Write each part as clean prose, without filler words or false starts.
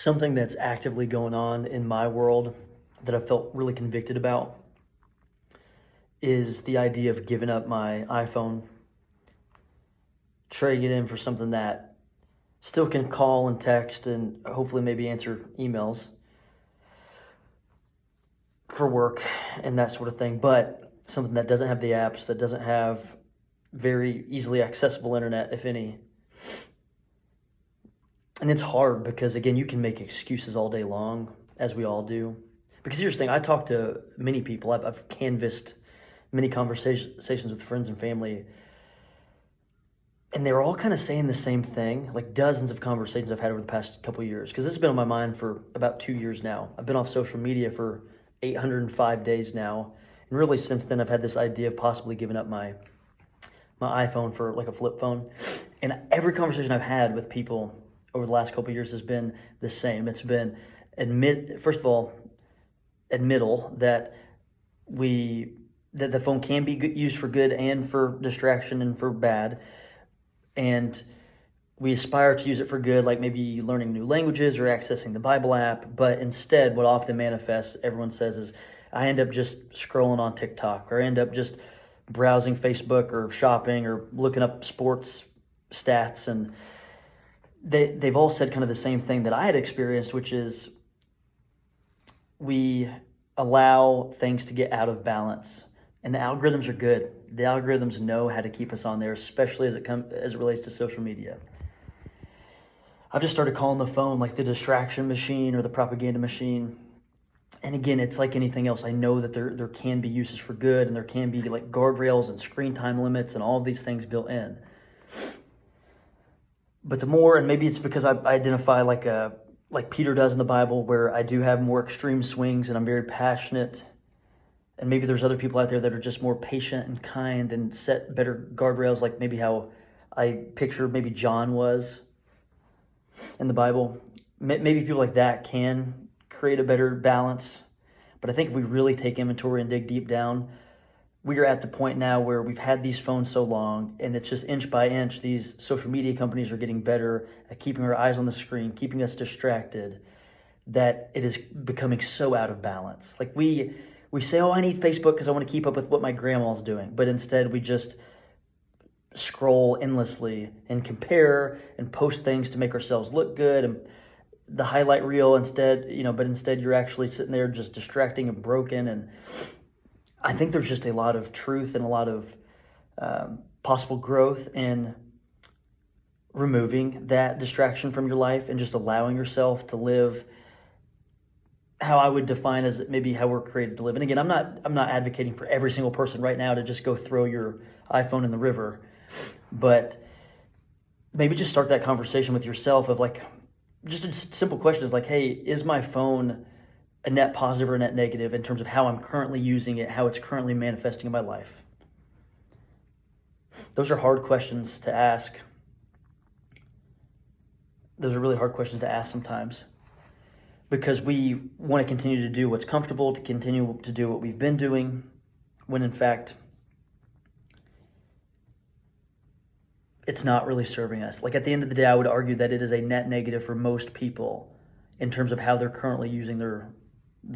Something that's actively going on in my world that I felt really convicted about is the idea of giving up my iPhone, trading it in for something that still can call and text and hopefully maybe answer emails for work and that sort of thing, but something that doesn't have the apps, that doesn't have very easily accessible internet, if any. And it's hard because, again, you can make excuses all day long, as we all do. Because here's the thing, I talk to many people. I've canvassed many conversations with friends and family, and they were all kind of saying the same thing, like dozens of conversations I've had over the past couple of years. Because this has been on my mind for about 2 years now. I've been off social media for 805 days now. And really since then, I've had this idea of possibly giving up my iPhone for like a flip phone. And every conversation I've had with people over the last couple of years has been the same. It's been first of all, admittal that the phone can be used for good and for distraction and for bad. And we aspire to use it for good, like maybe learning new languages or accessing the Bible app. But instead, what often manifests, everyone says, is I end up just scrolling on TikTok, or I end up just browsing Facebook or shopping or looking up sports stats. And they've all said kind of the same thing that I had experienced, which is we allow things to get out of balance. And the algorithms are good. The algorithms know how to keep us on there, especially as it relates to social media. I've just started calling the phone like the distraction machine or the propaganda machine. And again, it's like anything else. I know that there can be uses for good, and there can be like guardrails and screen time limits and all of these things built in. But the more, and maybe it's because I identify like Peter does in the Bible, where I do have more extreme swings and I'm very passionate. And maybe there's other people out there that are just more patient and kind and set better guardrails, like maybe how I picture maybe John was in the Bible. Maybe people like that can create a better balance. But I think if we really take inventory and dig deep down, we are at the point now where we've had these phones so long, and it's just inch by inch, these social media companies are getting better at keeping our eyes on the screen, keeping us distracted, that it is becoming so out of balance. Like we say, oh, I need Facebook because I want to keep up with what my grandma's doing. But instead we just scroll endlessly and compare and post things to make ourselves look good, and the highlight reel instead, but instead you're actually sitting there just distracting and broken. And I think there's just a lot of truth and a lot of possible growth in removing that distraction from your life and just allowing yourself to live how I would define as maybe how we're created to live. And again, I'm not advocating for every single person right now to just go throw your iPhone in the river, but maybe just start that conversation with yourself of like, just a simple question is like, hey, is my phone a net positive or a net negative in terms of how I'm currently using it, how it's currently manifesting in my life? Those are hard questions to ask. Those are really hard questions to ask sometimes, because we want to continue to do what's comfortable, to continue to do what we've been doing, when in fact, it's not really serving us. Like at the end of the day, I would argue that it is a net negative for most people in terms of how they're currently using their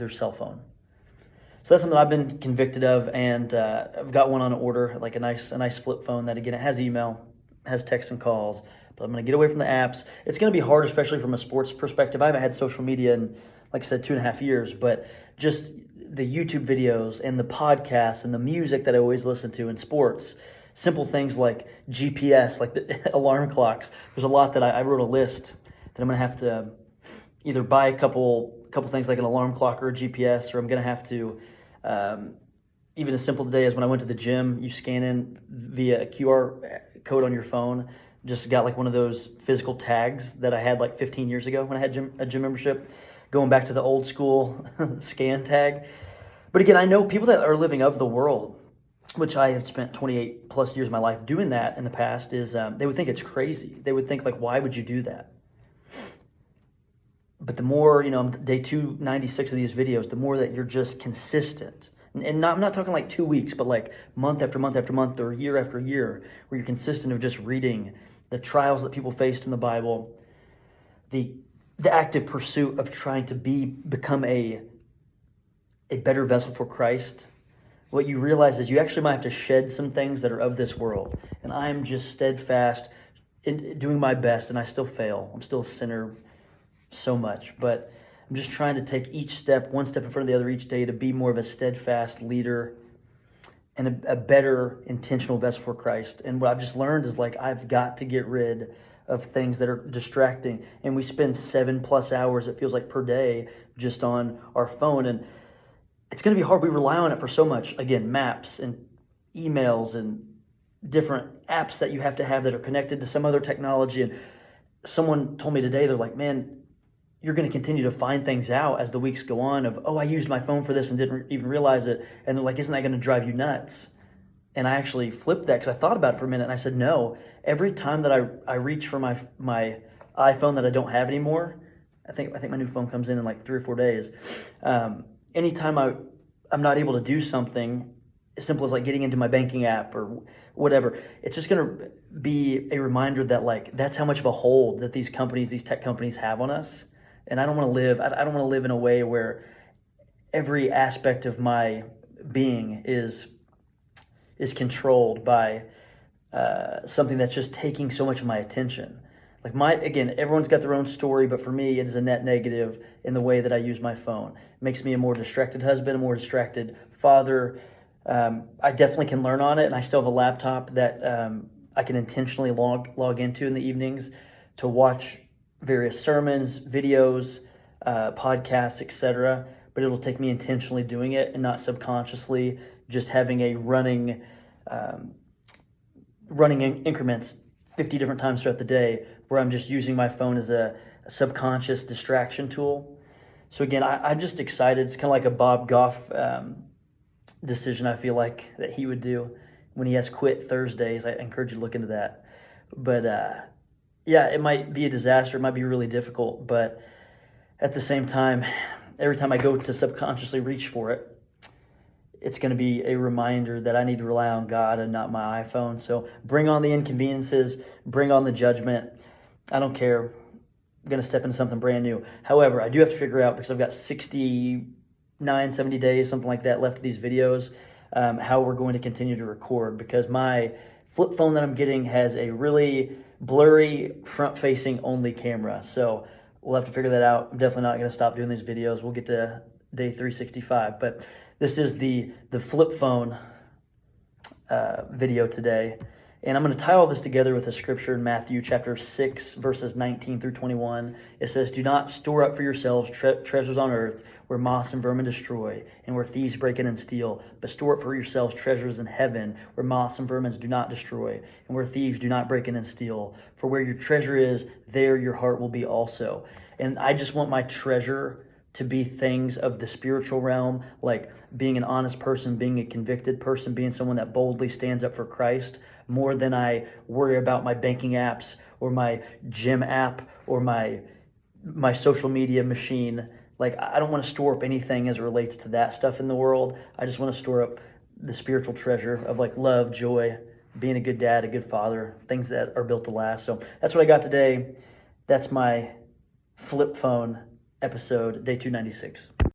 cell phone. So that's something I've been convicted of, and I've got one on order, like a nice flip phone that, again, it has email, has text and calls, but I'm going to get away from the apps. It's going to be hard, especially from a sports perspective. I haven't had social media in, like I said, 2.5 years, but just the YouTube videos and the podcasts and the music that I always listen to in sports, simple things like GPS, like the alarm clocks. There's a lot that I wrote a list that I'm going to have to either buy a couple things like an alarm clock or a GPS, or I'm going to have to, even as simple today as when I went to the gym, you scan in via a QR code on your phone. Just got like one of those physical tags that I had like 15 years ago when I had a gym membership, going back to the old school scan tag. But again, I know people that are living of the world, which I have spent 28 plus years of my life doing that in the past, is they would think it's crazy. They would think like, why would you do that? But the more, I'm day 296 of these videos, the more that you're just consistent. And I'm not talking like 2 weeks, but like month after month after month or year after year, where you're consistent of just reading the trials that people faced in the Bible, the the active pursuit of trying to become a better vessel for Christ, what you realize is you actually might have to shed some things that are of this world. And I'm just steadfast in doing my best, and I still fail. I'm still a sinner so much, but I'm just trying to take each step, one step in front of the other each day, to be more of a steadfast leader and a better intentional vessel for Christ. And what I've just learned is like I've got to get rid of things that are distracting. And we spend 7+ hours, it feels like, per day just on our phone. And it's going to be hard. We rely on it for so much. Again, maps and emails and different apps that you have to have that are connected to some other technology. And someone told me today, they're like, man, you're going to continue to find things out as the weeks go on of, oh, I used my phone for this and didn't even realize it. And they're like, isn't that going to drive you nuts? And I actually flipped that because I thought about it for a minute, and I said, no. Every time that I reach for my iPhone that I don't have anymore, I think my new phone comes in like 3 or 4 days. Anytime I'm not able to do something as simple as like getting into my banking app or whatever, it's just going to be a reminder that like that's how much of a hold that these tech companies have on us. And I don't want to live in a way where every aspect of my being is controlled by something that's just taking so much of my attention. Like again, everyone's got their own story, but for me, it is a net negative in the way that I use my phone. It makes me a more distracted husband, a more distracted father. I definitely can learn on it, and I still have a laptop that I can intentionally log into in the evenings to watch various sermons, videos, podcasts, etc. But it'll take me intentionally doing it and not subconsciously just having a running increments 50 different times throughout the day, where I'm just using my phone as a subconscious distraction tool. So again, I'm just excited. It's kind of like a Bob Goff decision, I feel like, that he would do when he has quit Thursdays. I encourage you to look into that. But yeah, it might be a disaster. It might be really difficult. But at the same time, every time I go to subconsciously reach for it, it's going to be a reminder that I need to rely on God and not my iPhone. So bring on the inconveniences, bring on the judgment. I don't care. I'm going to step into something brand new. However, I do have to figure out, because I've got 69, 70 days, something like that, left of these videos, how we're going to continue to record, because my flip phone that I'm getting has a really blurry front-facing only camera. So we'll have to figure that out. I'm definitely not going to stop doing these videos. We'll get to day 365. But this is the flip phone video today. And I'm going to tie all this together with a scripture in Matthew chapter 6, verses 19 through 21. It says, "Do not store up for yourselves treasures on earth, where moths and vermin destroy, and where thieves break in and steal. But store up for yourselves treasures in heaven, where moths and vermin do not destroy, and where thieves do not break in and steal. For where your treasure is, there your heart will be also." And I just want my treasure to be things of the spiritual realm, like being an honest person, being a convicted person, being someone that boldly stands up for Christ, more than I worry about my banking apps or my gym app or my social media machine. Like, I don't want to store up anything as it relates to that stuff in the world. I just want to store up the spiritual treasure of like love, joy, being a good dad, a good father, things that are built to last. So that's what I got today. That's my flip phone episode, day 296.